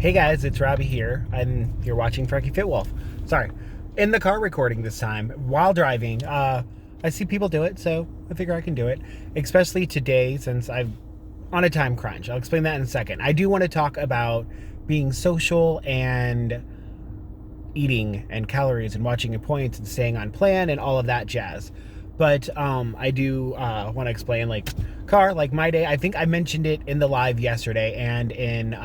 Hey guys, it's Robbie here, and you're watching Frankie Fit Wolf. Sorry, in the car recording this time while driving. I see people do it, so I figure I can do it. Especially today, since I'm on a time crunch. I'll explain that in a second. I do want to talk about being social and eating and calories and watching your points and staying on plan and all of that jazz. But I do want to explain like my day. I think I mentioned it in the live yesterday and in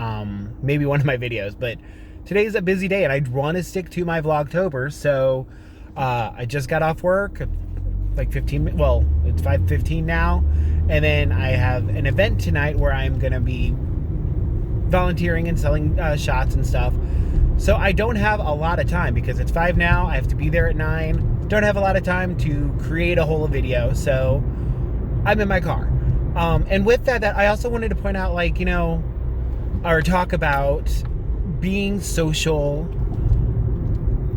maybe one of my videos. But today's a busy day and I want to stick to my Vlogtober. So I just got off work like 15. Well, it's 5:15 now, and then I have an event tonight where I'm gonna be volunteering and selling shots and stuff. So I don't have a lot of time because it's 5 now. I have to be there at 9. Don't have a lot of time to create a whole video. So I'm in my car. And with that, I also wanted to point out, or talk about being social.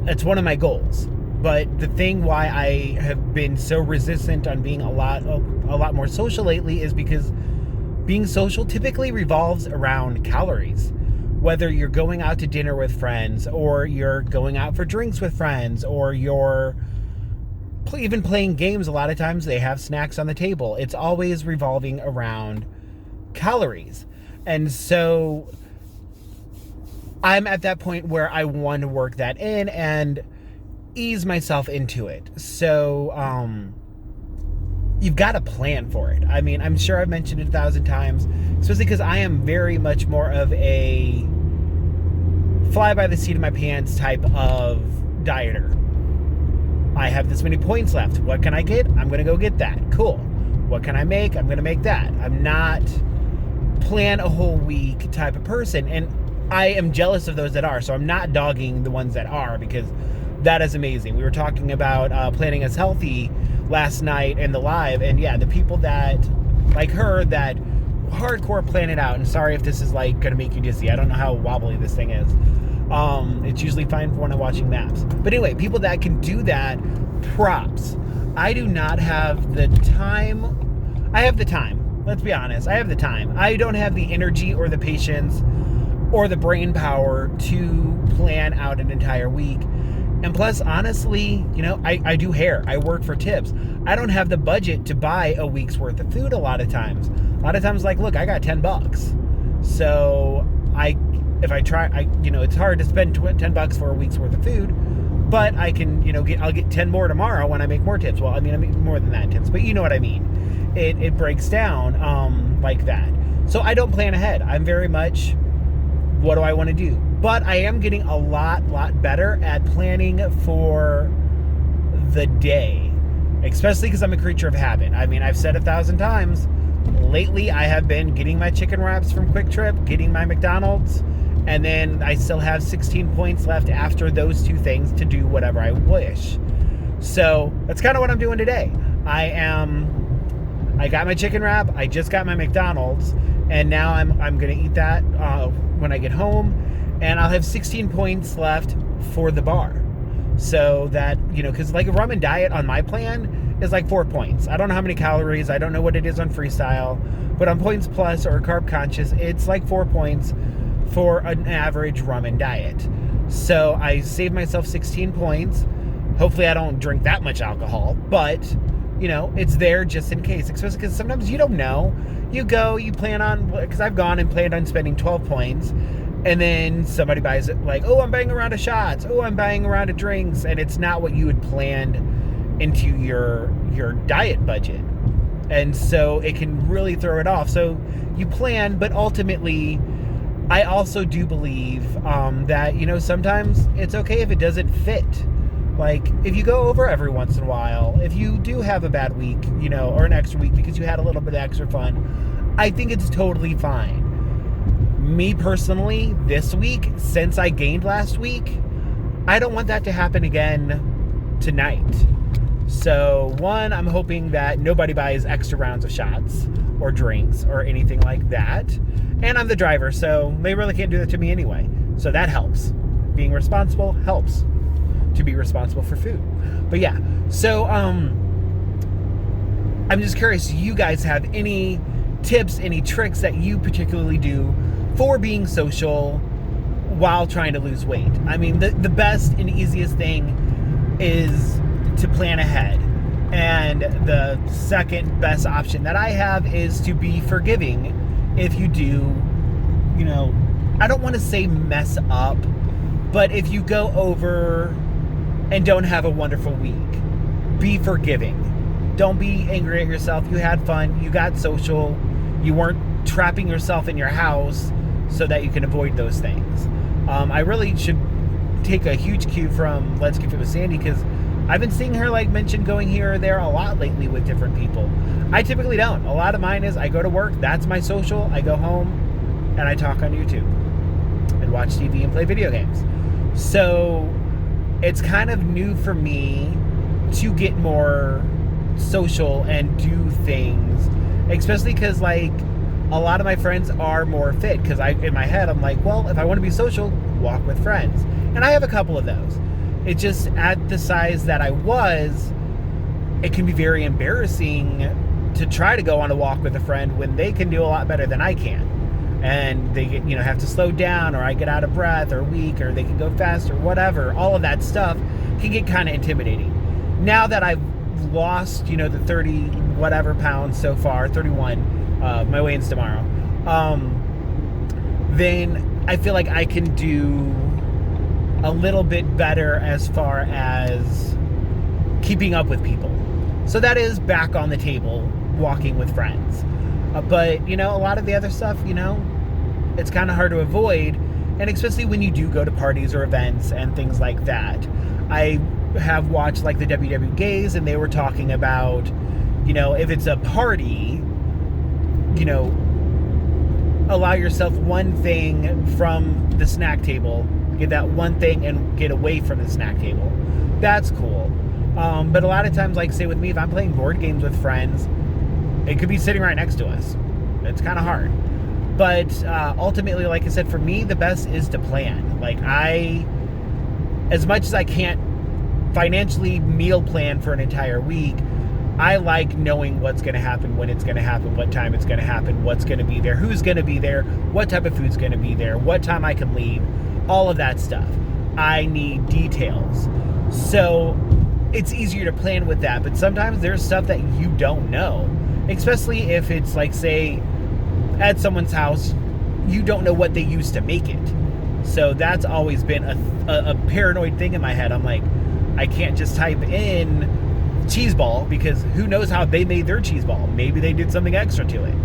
It's one of my goals. But the thing why I have been so resistant on being a lot more social lately is because being social typically revolves around calories. Whether you're going out to dinner with friends, or you're going out for drinks with friends, or you're even playing games, a lot of times they have snacks on the table. It's always revolving around calories. And so I'm at that point where I want to work that in and ease myself into it. So you've got to plan for it. I mean, I'm sure I've mentioned it 1,000 times, especially because I am very much more of a fly by the seat of my pants type of dieter. I have this many points left. What can I get? I'm going to go get that. Cool. What can I make? I'm going to make that. I'm not plan a whole week type of person. And I am jealous of those that are. So I'm not dogging the ones that are, because that is amazing. We were talking about planning us healthy last night in the live, and yeah, the people that like her that hardcore plan it out. And sorry if this is gonna make you dizzy. I don't know how wobbly this thing is. It's usually fine for when I'm watching maps. But anyway, people that can do that, props. I do not have the time. I have the time. Let's be honest. I have the time. I don't have the energy or the patience or the brain power to plan out an entire week. And plus, honestly, I do hair. I work for tips. I don't have the budget to buy a week's worth of food a lot of times. A lot of times, look, I got $10. So if I try, it's hard to spend $10 for a week's worth of food, but I can, I'll get 10 more tomorrow when I make more tips. Well, I mean, I make more than that tips, but you know what I mean. It breaks down like that. So I don't plan ahead. I'm very much, what do I want to do? But I am getting a lot better at planning for the day, especially because I'm a creature of habit. I mean, I've said 1,000 times, lately I have been getting my chicken wraps from Quick Trip, getting my McDonald's, and then I still have 16 points left after those two things to do whatever I wish. So that's kind of what I'm doing today. I got my chicken wrap, I just got my McDonald's, and now I'm gonna eat that when I get home. And I'll have 16 points left for the bar. So that, because a ramen diet on my plan is 4 points. I don't know how many calories. I don't know what it is on freestyle. But on Points Plus or Carb Conscious, it's 4 points for an average ramen diet. So I saved myself 16 points. Hopefully I don't drink that much alcohol. But, it's there just in case. Especially because sometimes you don't know. You go, you plan on, because I've gone and planned on spending 12 points. And then somebody buys it I'm buying a round of shots. I'm buying a round of drinks. And it's not what you had planned into your diet budget. And so it can really throw it off. So you plan, but ultimately, I also do believe that, sometimes it's okay if it doesn't fit. If you go over every once in a while, if you do have a bad week, or an extra week because you had a little bit of extra fun, I think it's totally fine. Me personally, this week, since I gained last week, I don't want that to happen again tonight. So, one, I'm hoping that nobody buys extra rounds of shots or drinks or anything like that. And I'm the driver, so they really can't do that to me anyway. So that helps. Being responsible helps to be responsible for food. But yeah, so I'm just curious, do you guys have any tips, any tricks that you particularly do for being social while trying to lose weight. I mean, the best and easiest thing is to plan ahead. And the second best option that I have is to be forgiving if you do, I don't want to say mess up, but if you go over and don't have a wonderful week, be forgiving. Don't be angry at yourself. You had fun. You got social. You weren't trapping yourself in your house so that you can avoid those things. I really should take a huge cue from Let's Get Fit with Sandy, because I've been seeing her mention going here or there a lot lately with different people. I typically don't. A lot of mine is I go to work, that's my social, I go home, and I talk on YouTube and watch TV and play video games. So it's kind of new for me to get more social and do things, especially because a lot of my friends are more fit, because in my head I'm like, well, if I want to be social, walk with friends. And I have a couple of those. It just, at the size that I was, it can be very embarrassing to try to go on a walk with a friend when they can do a lot better than I can. And they get, have to slow down, or I get out of breath or weak, or they can go fast or whatever. All of that stuff can get kind of intimidating. Now that I've lost, the 30 whatever pounds so far, 31, my weigh-in's tomorrow, then I feel like I can do a little bit better as far as keeping up with people. So that is back on the table, walking with friends. But, a lot of the other stuff, it's kind of hard to avoid. And especially when you do go to parties or events and things like that. I have watched the WW Gays, and they were talking about, if it's a party, allow yourself one thing from the snack table, get that one thing and get away from the snack table. That's cool. But a lot of times, say with me, if I'm playing board games with friends, it could be sitting right next to us. It's kind of hard. But ultimately, like I said, for me, the best is to plan. As much as I can't financially meal plan for an entire week, I like knowing what's going to happen, when it's going to happen, what time it's going to happen, what's going to be there, who's going to be there, what type of food's going to be there, what time I can leave, all of that stuff. I need details. So it's easier to plan with that, but sometimes there's stuff that you don't know, especially if it's say at someone's house, you don't know what they used to make it. So that's always been a paranoid thing in my head. I'm like, I can't just type in cheese ball, because who knows how they made their cheese ball. Maybe they did something extra to it,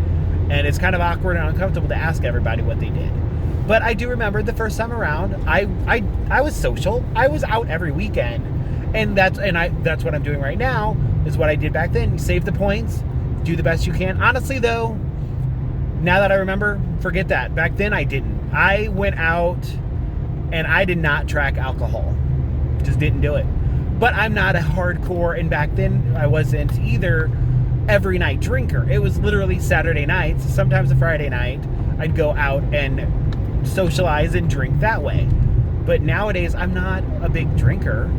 and it's kind of awkward and uncomfortable to ask everybody what they did. But I do remember the first time around, I was social. I was out every weekend, and that's what I'm doing right now, is what I did back then. Save the points, do the best you can. Honestly though, now that I remember, forget that. Back then I didn't. I went out and I did not track alcohol. Just didn't do it. But I'm not a hardcore, and back then I wasn't either every night drinker. It was literally Saturday nights, sometimes a Friday night, I'd go out and socialize and drink that way. But nowadays I'm not a big drinker,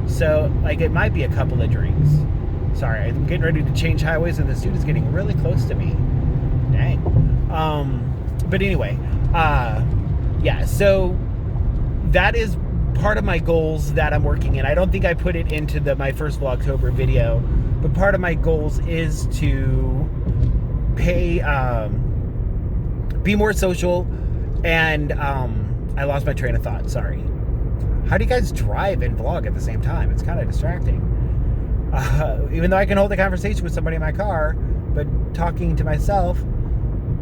so it might be a couple of drinks. Sorry, I'm getting ready to change highways and this dude is getting really close to me. Dang. But anyway, yeah, so that is part of my goals that I'm working in. I don't think I put it into my first Vlogtober video, but part of my goals is to be more social, and I lost my train of thought, sorry. How do you guys drive and vlog at the same time? It's kind of distracting. Even though I can hold a conversation with somebody in my car, but talking to myself,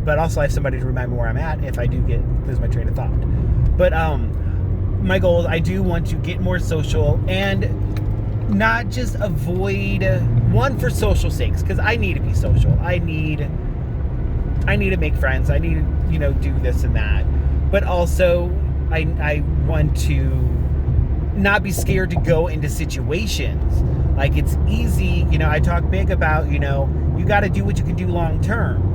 but also I have somebody to remind me where I'm at if I do lose my train of thought. But my goal is I do want to get more social, and not just avoid one for social sakes, because I need to be social. I need to make friends. I need to, do this and that. But also I want to not be scared to go into situations. It's easy, I talk big about, you got to do what you can do long term.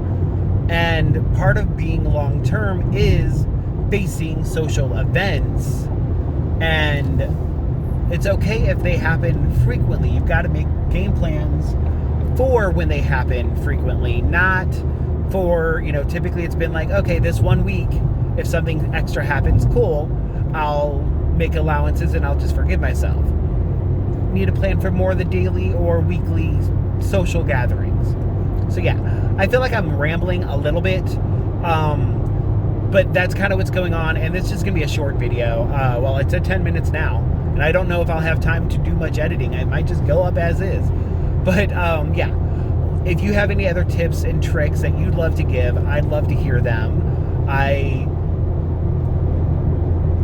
And part of being long term is facing social events. And it's okay if they happen frequently. You've got to make game plans for when they happen frequently, not for, typically it's been okay, this 1 week, if something extra happens, cool. I'll make allowances and I'll just forgive myself. Need to plan for more of the daily or weekly social gatherings. So yeah, I feel like I'm rambling a little bit, but that's kind of what's going on, and it's just gonna be a short video. Well, it's at 10 minutes now, and I don't know if I'll have time to do much editing. I might just go up as is. But yeah, if you have any other tips and tricks that you'd love to give, I'd love to hear them.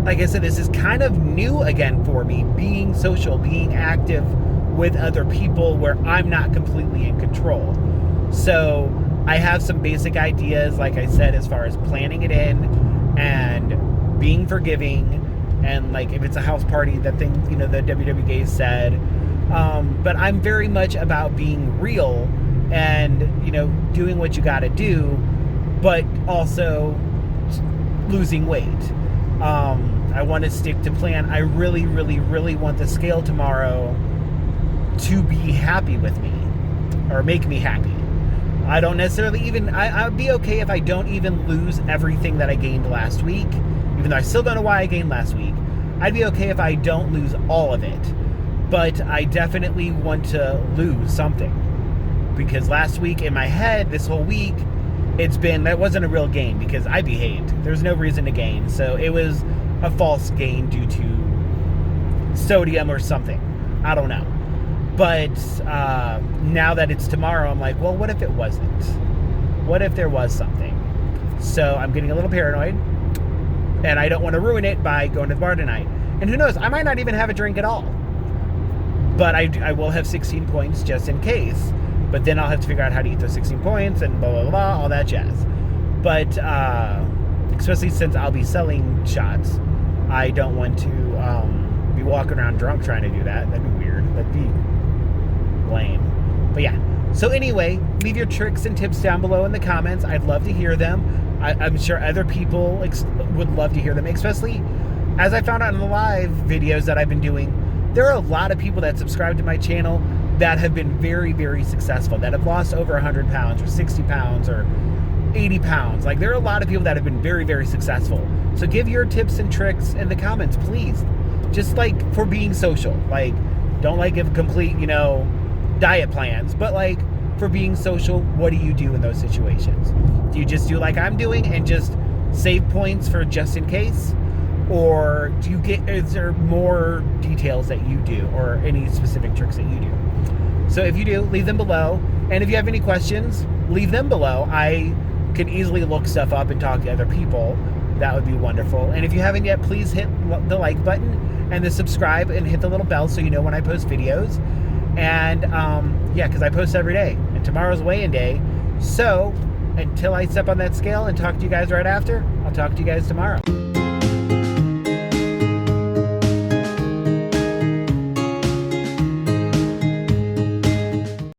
Like I said, this is kind of new again for me, being social, being active with other people where I'm not completely in control. So I have some basic ideas, like I said, as far as planning it in and being forgiving, and like if it's a house party, that thing, you know, the WW gays said. But I'm very much about being real and, you know, doing what you gotta do, but also losing weight. I want to stick to plan. I really, really, really want the scale tomorrow to be happy with me or make me happy. I don't necessarily even, I'd be okay if I don't even lose everything that I gained last week, even though I still don't know why I gained last week. I'd be okay if I don't lose all of it, but I definitely want to lose something, because last week in my head, this whole week, that wasn't a real gain because I behaved. There's no reason to gain. So it was a false gain due to sodium or something. I don't know. But now that it's tomorrow, I'm like, well, what if it wasn't? What if there was something? So I'm getting a little paranoid, and I don't want to ruin it by going to the bar tonight. And who knows, I might not even have a drink at all. But I will have 16 points just in case. But then I'll have to figure out how to eat those 16 points and blah, blah, blah, all that jazz. But especially since I'll be selling shots, I don't want to be walking around drunk trying to do that. That'd be weird. That'd be lame. But yeah. So anyway, leave your tricks and tips down below in the comments. I'd love to hear them. I'm sure other people would love to hear them, especially as I found out in the live videos that I've been doing. There are a lot of people that subscribe to my channel that have been very, very successful, that have lost over 100 pounds or 60 pounds or 80 pounds. Like, there are a lot of people that have been very, very successful. So give your tips and tricks in the comments, please. Just like for being social. Like, don't like give complete, you know, diet plans, but like for being social, what do you do in those situations? Do you just do like I'm doing and just save points for just in case? Or is there more details that you do, or any specific tricks that you do? So if you do, leave them below. And if you have any questions, leave them below. I can easily look stuff up and talk to other people. That would be wonderful. And if you haven't yet, please hit the like button and the subscribe and hit the little bell so you know when I post videos. And yeah, because I post every day. And tomorrow's weigh-in day. So until I step on that scale and talk to you guys right after, I'll talk to you guys tomorrow.